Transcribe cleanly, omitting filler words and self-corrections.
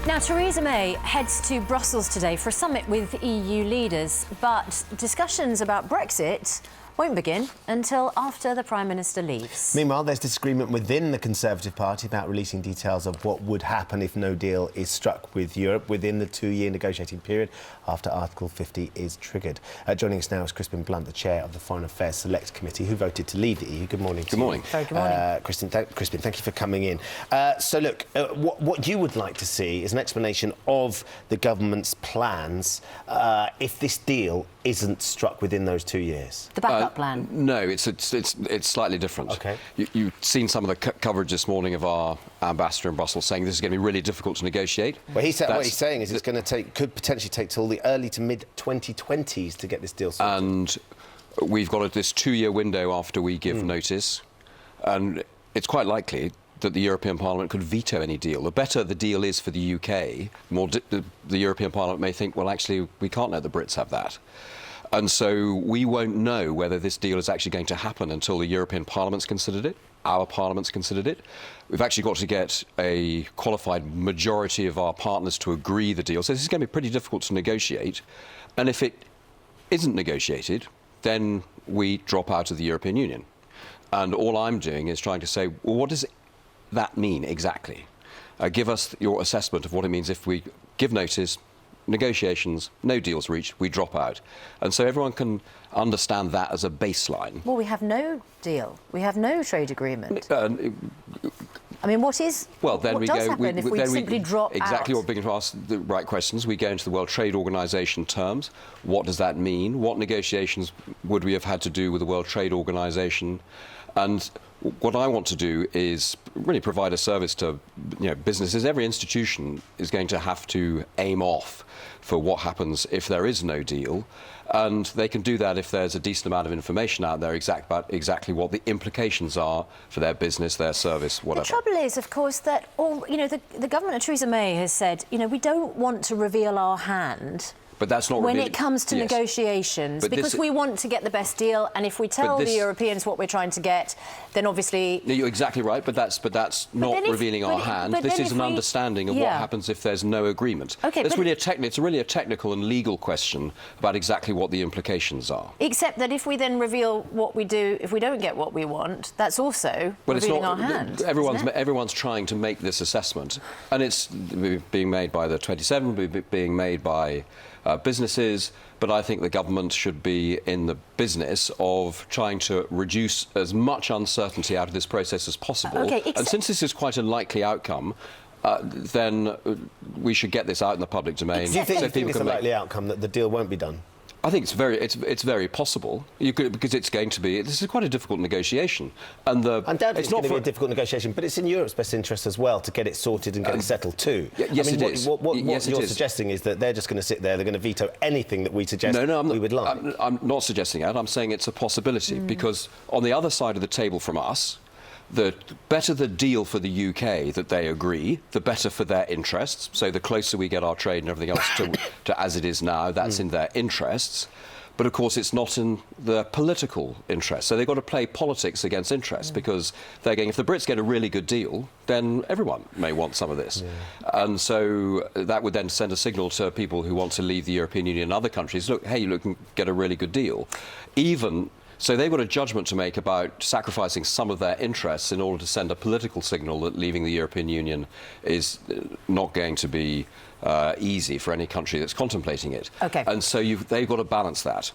Now, Theresa May heads to Brussels today for a summit with EU leaders, but discussions about Brexit won't begin until after the Prime Minister leaves. Meanwhile, there's disagreement within the Conservative Party about releasing details of what would happen if no deal is struck with Europe within the two-year negotiating period after Article 50 is triggered. Joining us now is Crispin Blunt, the chair of the Foreign Affairs Select Committee, who voted to leave the EU. Good morning. Good morning. Very good morning. Crispin, thank you for coming in. So, look, what you would like to see is an explanation of the government's plans if this deal isn't struck within those 2 years. The backup plan? No, it's slightly different. OK. You've seen some of the coverage this morning of our ambassador in Brussels saying this is going to be really difficult to negotiate. Well, what he's saying is it's going to could potentially take till the early to mid-2020s to get this deal sorted. And we've got this 2-year window after we give notice, and it's quite likely that the European Parliament could veto any deal. The better the deal is for the UK, the European Parliament may think, well, actually, we can't let the Brits have that. And so we won't know whether this deal is actually going to happen until the European Parliament's considered it, our Parliament's considered it. We've actually got to get a qualified majority of our partners to agree the deal. So this is going to be pretty difficult to negotiate. And if it isn't negotiated, then we drop out of the European Union. And all I'm doing is trying to say, well, what does that mean exactly? Give us your assessment of what it means if we give notice, negotiations, no deals reached, we drop out. And so everyone can understand that as a baseline. Well, we have no deal. We have no trade agreement. I mean, what is... Well, then what does happen if we simply drop exactly out? What beginning to ask the right questions. We go into the World Trade Organization terms. What does that mean? What negotiations would we have had to do with the World Trade Organization? And what I want to do is really provide a service to businesses. Every institution is going to have to aim off for what happens if there is no deal. And they can do that if there's a decent amount of information out there about exactly what the implications are for their business, their service, whatever. The trouble is, of course, that the government of Theresa May has said, we don't want to reveal our hand. But that's not when it comes to negotiations, because we want to get the best deal, and if we tell the Europeans what we're trying to get, then obviously... You're exactly right, but that's not revealing our hand. This is an understanding of what happens if there's no agreement. Okay, it's really a technical and legal question about exactly what the implications are. Except that if we then reveal what we do, if we don't get what we want, that's also revealing our hand. Everyone's trying to make this assessment, and it's being made by the 27, being made by businesses, but I think the government should be in the business of trying to reduce as much uncertainty out of this process as possible. And since this is quite a likely outcome, then we should get this out in the public domain. Do you think it's a likely outcome that the deal won't be done? I think it's very possible because it's going to be. This is quite a difficult negotiation, and undoubtedly it's going to be a difficult negotiation. But it's in Europe's best interest as well to get it sorted and get it settled too. Yes, it is. What you're suggesting is that they're just going to sit there. They're going to veto anything that we suggest we would like. I'm not suggesting that. I'm saying it's a possibility because on the other side of the table from us, the better the deal for the UK that they agree, the better for their interests. So the closer we get our trade and everything else to as it is now, that's in their interests. But of course, it's not in their political interest. So they've got to play politics against interest because they're going, if the Brits get a really good deal, then everyone may want some of this. And so that would then send a signal to people who want to leave the European Union and other countries, look, hey, you can get a really good deal. So they've got a judgment to make about sacrificing some of their interests in order to send a political signal that leaving the European Union is not going to be easy for any country that's contemplating it. Okay. And so they've got to balance that.